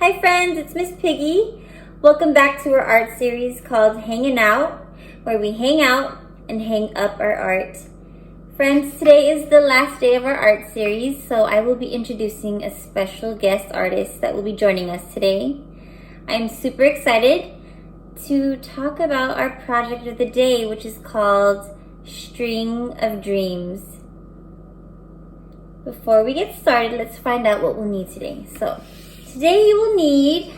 Hi friends, it's Miss Piggy. Welcome back to our art series called Hanging Out, where we hang out and hang up our art. Friends, today is the last day of our art series, so I will be introducing a special guest artist that will be joining us today. I'm super excited to talk about our project of the day, which is called String of Dreams. Before we get started, let's find out what we'll need today. So, today you will need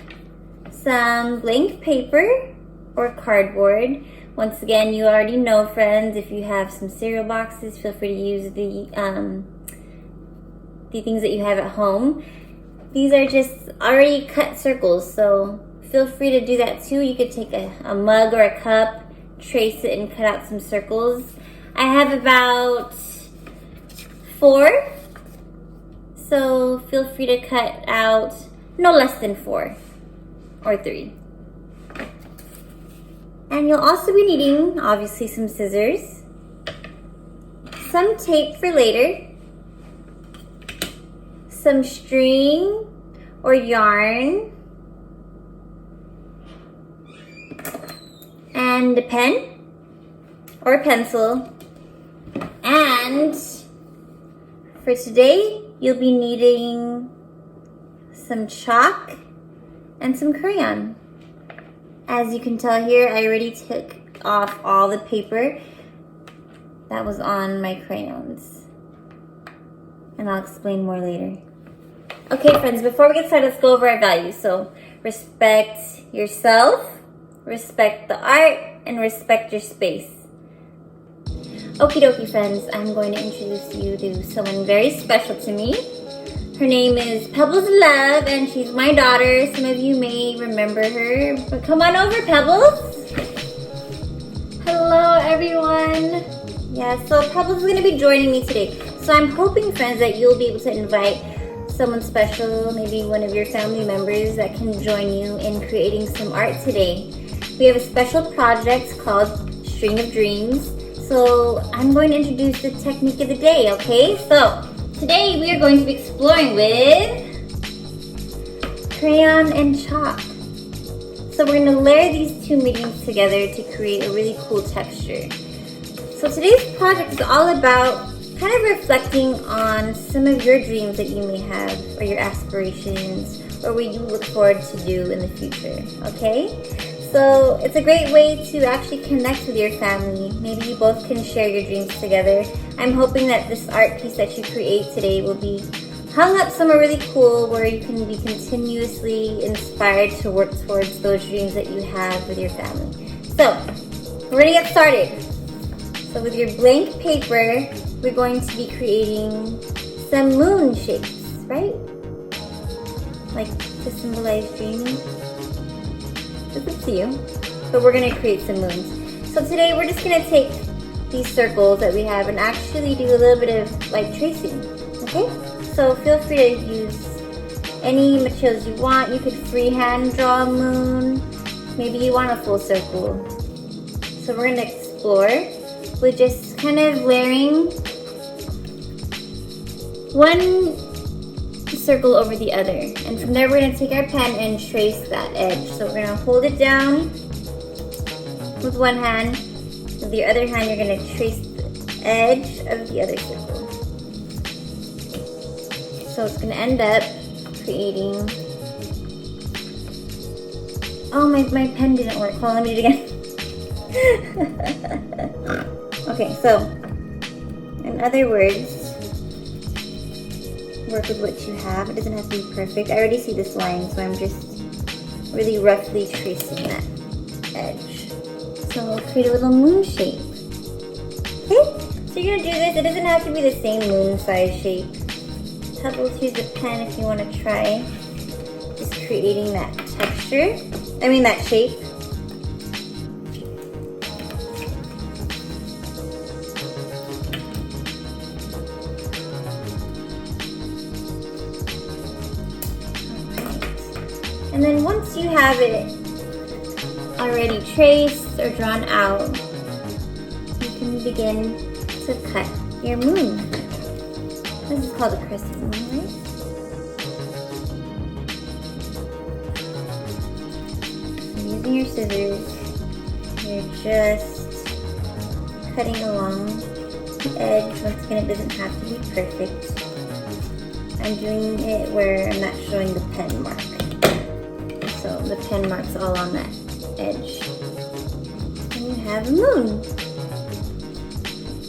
some blank paper or cardboard. Once again, you already know, friends, if you have some cereal boxes, feel free to use the things that you have at home. These are just already cut circles, so feel free to do that too. You could take a mug or a cup, trace it, and cut out some circles. I have about 4. So feel free to cut out no less than 4 or 3. And you'll also be needing, obviously, some scissors, some tape for later, some string or yarn, and a pen or a pencil. And for today, you'll be needing some chalk and some crayon. As you can tell here, I already took off all the paper that was on my crayons. And I'll explain more later. Okay, friends, before we get started, let's go over our values. So, respect yourself, respect the art, and respect your space. Okie dokie, friends, I'm going to introduce you to someone very special to me. Her name is Pebbles Love, and she's my daughter. Some of you may remember her, but come on over, Pebbles. Hello, everyone. Yeah, so Pebbles is going to be joining me today. So I'm hoping, friends, that you'll be able to invite someone special, maybe one of your family members that can join you in creating some art today. We have a special project called String of Dreams. So I'm going to introduce the technique of the day, okay? So today we are going to be exploring with crayon and chalk. So we're going to layer these two mediums together to create a really cool texture. So today's project is all about kind of reflecting on some of your dreams that you may have, or your aspirations, or what you look forward to do in the future, okay? So it's a great way to actually connect with your family. Maybe you both can share your dreams together. I'm hoping that this art piece that you create today will be hung up somewhere really cool where you can be continuously inspired to work towards those dreams that you have with your family. So, we're gonna get started. So with your blank paper, we're going to be creating some moon shapes, right? Like to symbolize dreaming. It's up to you, but we're gonna create some moons. So today we're just gonna take these circles that we have and actually do a little bit of like tracing, okay? So feel free to use any materials you want. You could freehand draw a moon. Maybe you want a full circle. So we're gonna explore with just kind of layering one circle over the other, and from there we're going to take our pen and trace that edge. So we're going to hold it down with one hand, with the other hand you're going to trace the edge of the other circle. So it's going to end up creating, oh, my pen didn't work. Hold on, let me do it again. Okay, so in other words, work with what you have. It doesn't have to be perfect. I already see this line, so I'm just really roughly tracing that edge. So we'll create a little moon shape. Okay? So you're gonna do this. It doesn't have to be the same moon size shape. Pebbles, use a pen if you want to try just creating that texture. That shape. And then once you have it already traced or drawn out, you can begin to cut your moon. This is called a crescent moon, right? using your scissors, you're just cutting along the edge. Once again, it doesn't have to be perfect. I'm doing it where I'm not showing the pen mark. So the pen mark's all on that edge. And you have a moon.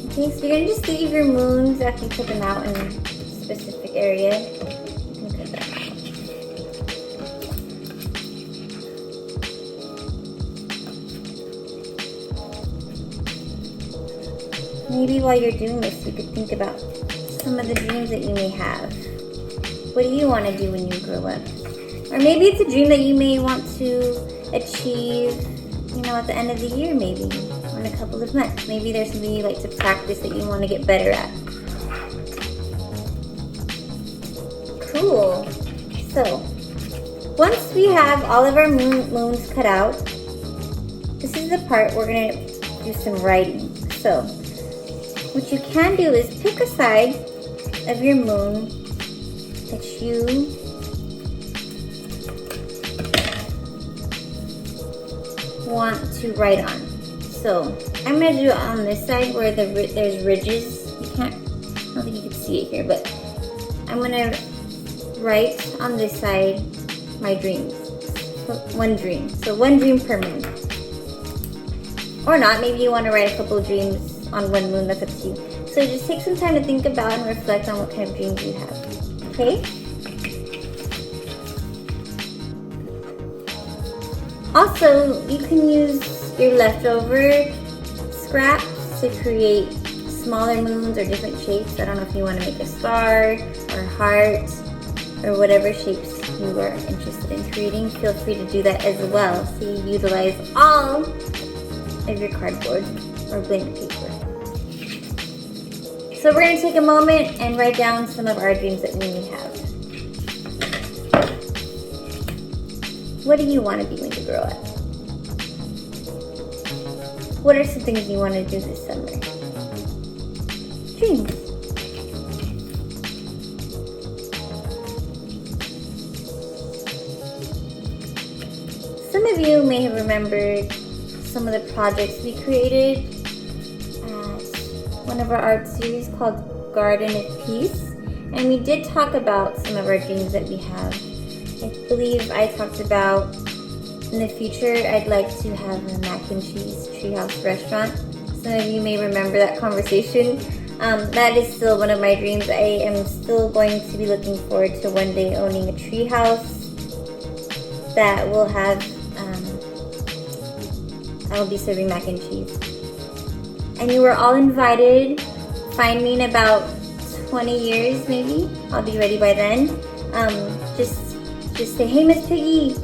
Okay, so you're gonna just leave your moons after you put them out in a specific area. You can cut that out. Maybe while you're doing this, you could think about some of the dreams that you may have. What do you want to do when you grow up? Or maybe it's a dream that you may want to achieve, at the end of the year, maybe, or in a couple of months. Maybe there's something you like to practice that you want to get better at. Cool. So, once we have all of our moons cut out, this is the part we're going to do some writing. So, what you can do is pick a side of your moon that you want to write on. So I'm going to do it on this side where there's ridges. I don't think you can see it here, but I'm going to write on this side my dreams. One dream. So one dream per moon. Or not. Maybe you want to write a couple of dreams on one moon. That's up to you. So just take some time to think about and reflect on what kind of dreams you have. Okay? Also, you can use your leftover scraps to create smaller moons or different shapes. I don't know if you want to make a star or heart or whatever shapes you are interested in creating. Feel free to do that as well. So you utilize all of your cardboard or blank paper. So we're going to take a moment and write down some of our dreams that we may have. What do you want to be when you grow up? What are some things you want to do this summer? Dreams. Some of you may have remembered some of the projects we created at one of our art series called Garden of Peace. And we did talk about some of our dreams that we have. I believe I talked about in the future I'd like to have a mac and cheese treehouse restaurant. Some of you may remember that conversation. That is still one of my dreams. I am still going to be looking forward to one day owning a treehouse that will have, I will be serving mac and cheese. And you are all invited. Find me in about 20 years maybe. I'll be ready by then. Just say, hey, Miss Piggy,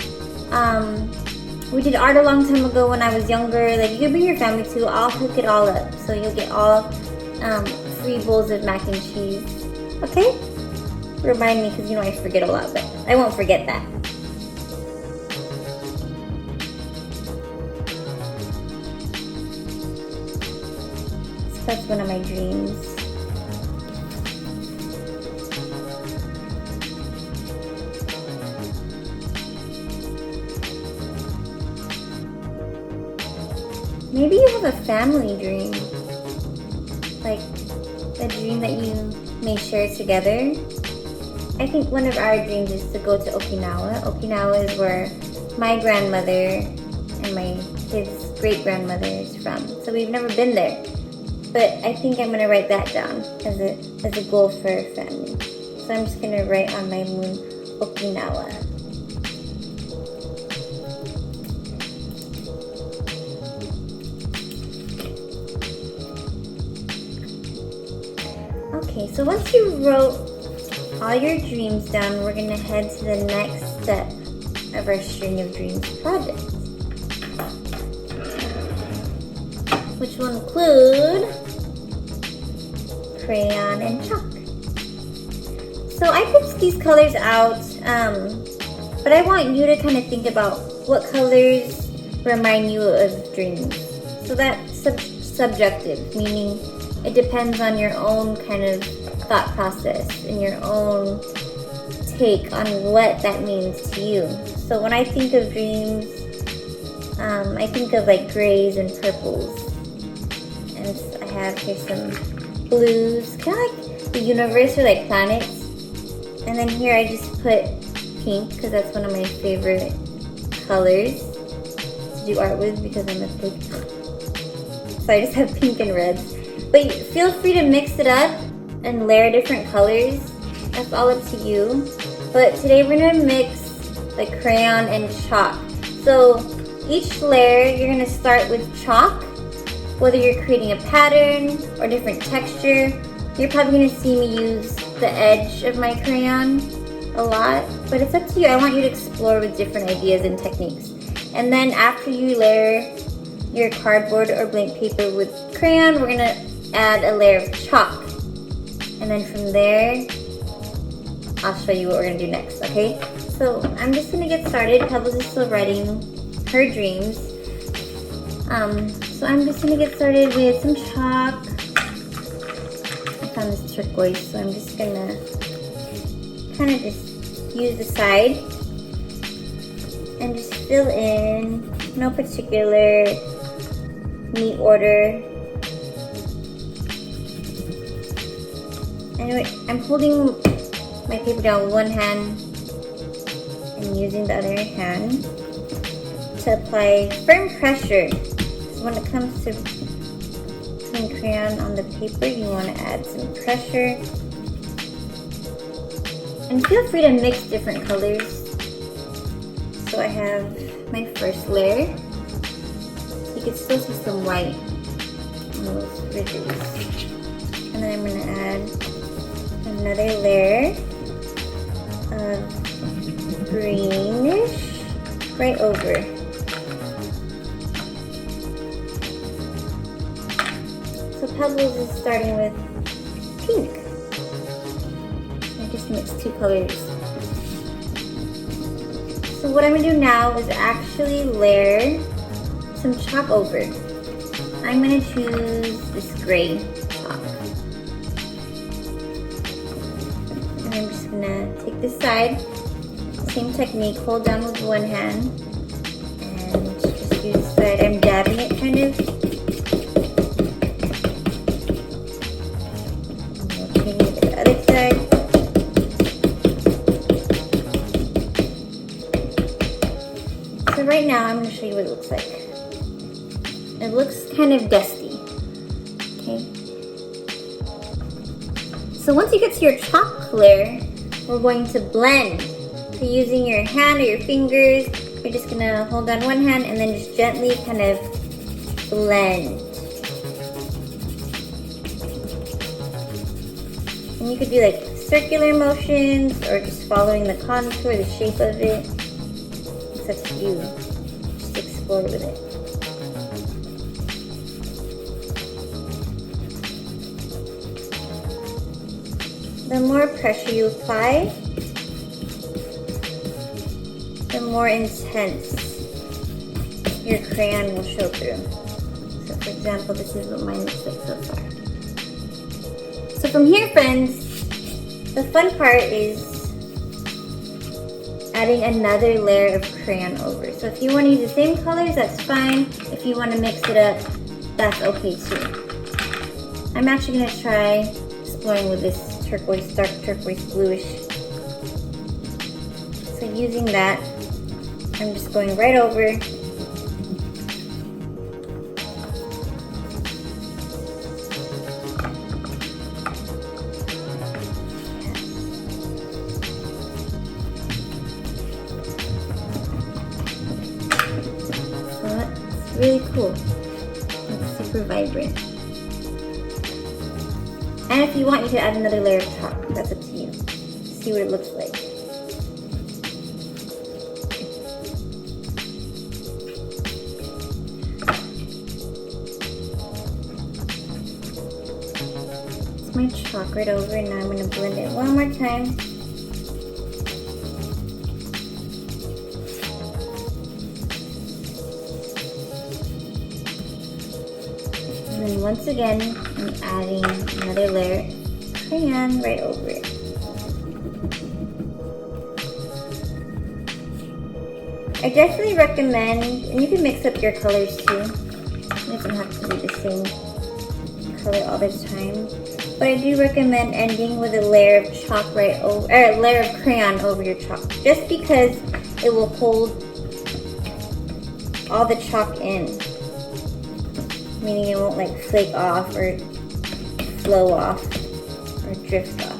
we did art a long time ago when I was younger. Like, you can bring your family too. I'll hook it all up. So you'll get all 3 bowls of mac and cheese. Okay? Remind me, because I forget a lot, but I won't forget that. So that's one of my dreams. Maybe you have a family dream, like a dream that you may share together. I think one of our dreams is to go to Okinawa. Okinawa is where my grandmother and his great-grandmother is from. So we've never been there, but I think I'm gonna write that down as a goal for a family. So I'm just gonna write on my moon, Okinawa. Okay, so once you wrote all your dreams down, we're going to head to the next step of our String of Dreams project, which will include crayon and chalk. So I picked these colors out, but I want you to kind of think about what colors remind you of dreams. So that's subjective, meaning it depends on your own kind of thought process and your own take on what that means to you. So when I think of dreams, I think of like grays and purples. And I have here some blues, kind of like the universe or like planets. And then here I just put pink because that's one of my favorite colors to do art with because I'm a pig. So I just have pink and reds. But feel free to mix it up and layer different colors. That's all up to you. But today we're gonna mix the crayon and chalk. So each layer you're gonna start with chalk. Whether you're creating a pattern or different texture, you're probably gonna see me use the edge of my crayon a lot, but it's up to you. I want you to explore with different ideas and techniques. And then after you layer your cardboard or blank paper with crayon, we're gonna add a layer of chalk. And then from there, I'll show you what we're gonna do next, okay? So I'm just gonna get started. Pebbles is still writing her dreams. So I'm just gonna get started with some chalk. I found this turquoise, so I'm just gonna kind of just use the side and just fill in, no particular neat order. Anyway, I'm holding my paper down with one hand and using the other hand to apply firm pressure. So when it comes to putting crayon on the paper, you want to add some pressure. And feel free to mix different colors. So I have my first layer. You can still see some white on those ridges. And then I'm going to add another layer of greenish right over. So Pebbles is starting with pink. I just mixed two colors. So what I'm going to do now is actually layer some chalk over. I'm going to choose this gray chalk. And I'm just going to take this side, same technique, hold down with one hand, and just use this side. I'm dabbing it kind of. And rotating to the other side. So right now I'm going to show you what it looks like. It looks kind of dusty, okay? So once you get to your chalk layer, we're going to blend. So using your hand or your fingers, you're just going to hold on one hand and then just gently kind of blend. And you could do like circular motions or just following the contour, the shape of it. It's up to you. Just explore with it. The more pressure you apply, the more intense your crayon will show through. So for example, this is what mine looks like so far. So from here, friends, the fun part is adding another layer of crayon over. So if you want to use the same colors, that's fine. If you want to mix it up, that's okay too. I'm actually going to try exploring with this turquoise, dark turquoise bluish. So using that, I'm just going right over. So that's really cool. It's super vibrant. And if you want, you can add another layer of chalk. That's up to you. See what it looks like. It's my chalk right over, and now I'm going to blend it one more time. And then once again, I'm adding another layer of crayon right over it. I definitely recommend, and you can mix up your colors too. It doesn't have to be the same color all the time. But I do recommend ending with a layer of chalk right over, or a layer of crayon over your chalk, just because it will hold all the chalk in, meaning it won't like flake off or flow off or drift off.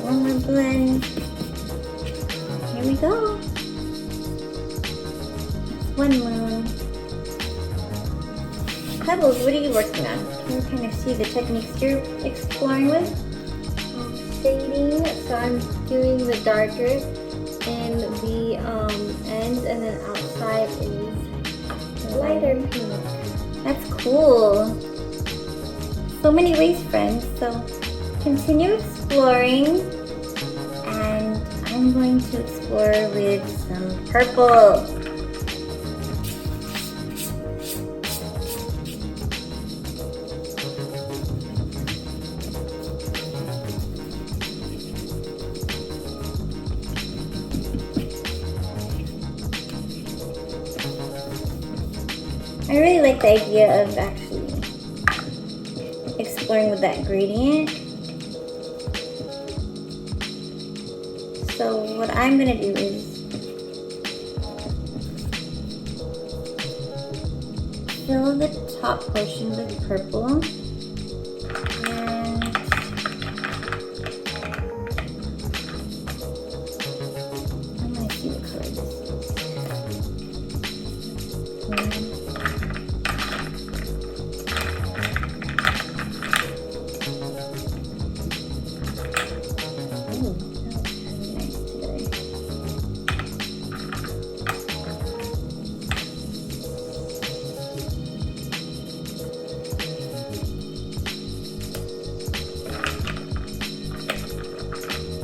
One more blend. Here we go. One moon. Pebbles, what are you working on? Can you kind of see the techniques you're exploring with? Shading, so I'm doing the darker in the ends, and then outside is lighter pink. That's cool. So many ways, friends. So continue exploring, and I'm going to explore with some purple. I really like the idea of actually exploring with that gradient. So what I'm gonna do is fill the top portion with purple, and I'm gonna see what color this is.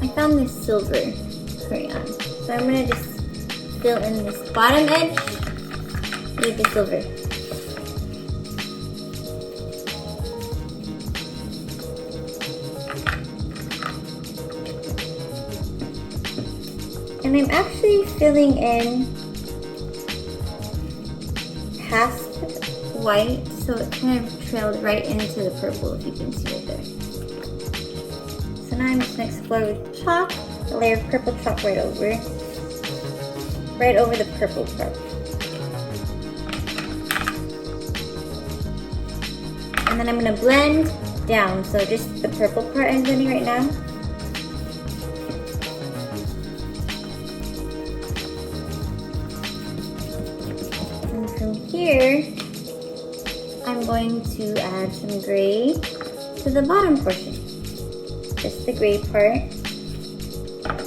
I found this silver crayon, so I'm gonna just fill in this bottom edge with the silver. And I'm actually filling in past white, so it kind of trailed right into the purple, if you can see it there. So now I'm just gonna explore with chalk, a layer of purple chalk right over the purple part. And then I'm gonna blend down, so just the purple part I'm blending right now. And from here, I'm going to add some gray to the bottom portion. Just the gray part,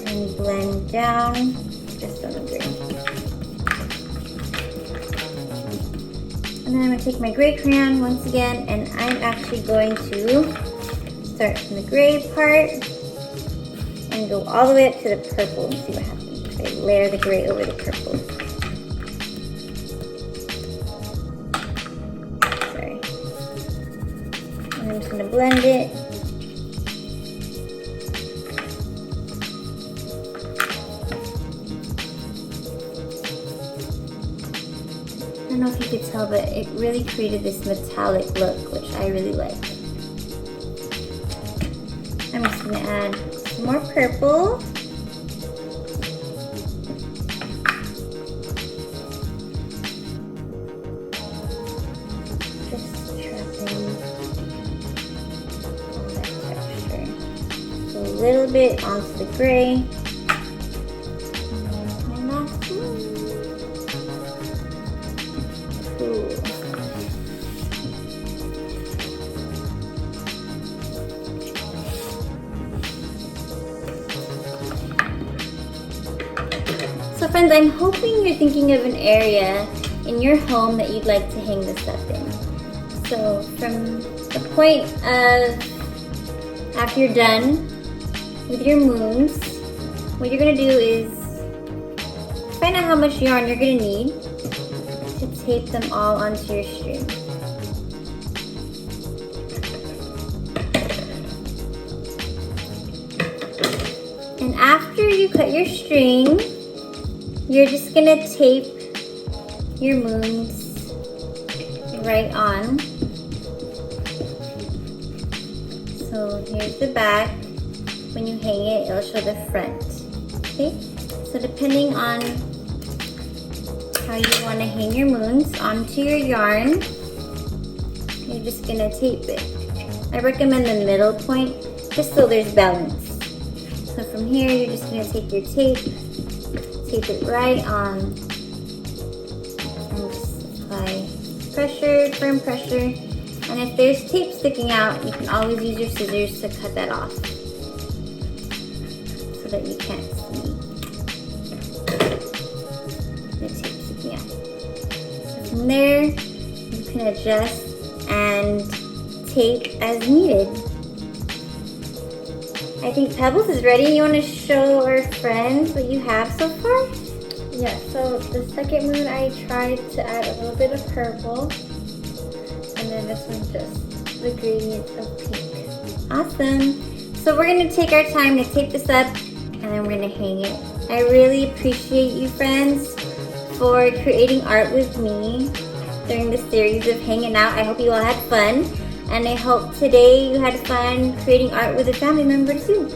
and blend down just on the gray. And then I'm going to take my gray crayon once again, and I'm actually going to start from the gray part and go all the way up to the purple and see what happens if I layer the gray over the purple. Sorry. And I'm just going to blend it. I don't know if you could tell, but it really created this metallic look, which I really like. I'm just going to add some more purple. Just trapping all that texture. So a little bit onto the gray. So friends, I'm hoping you're thinking of an area in your home that you'd like to hang this up in. So from the point of after you're done with your moons, what you're going to do is find out how much yarn you're going to need to tape them all onto your string. And after you cut your string, you're just gonna tape your moons right on. So here's the back. When you hang it, it'll show the front. Okay? So depending on how you want to hang your moons onto your yarn, you're just gonna tape it. I recommend the middle point just so there's balance. So from here, you're just gonna take your tape it right on, and just apply pressure, firm pressure. And if there's tape sticking out, you can always use your scissors to cut that off so that you can't see the tape sticking out. So from there, you can adjust and tape as needed. I think Pebbles is ready. You want to show our friends what you have so far? Yeah, so the second moon I tried to add a little bit of purple. And then this one's just the gradient of pink. Awesome. So we're going to take our time to tape this up and then we're going to hang it. I really appreciate you friends for creating art with me during the series of hanging out. I hope you all had fun. And I hope today you had fun creating art with a family member too.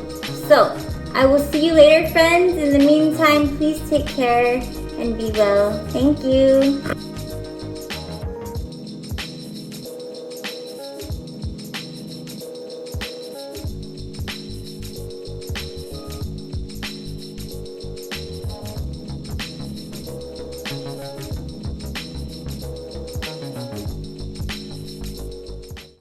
So, I will see you later, friends. In the meantime, please take care and be well. Thank you.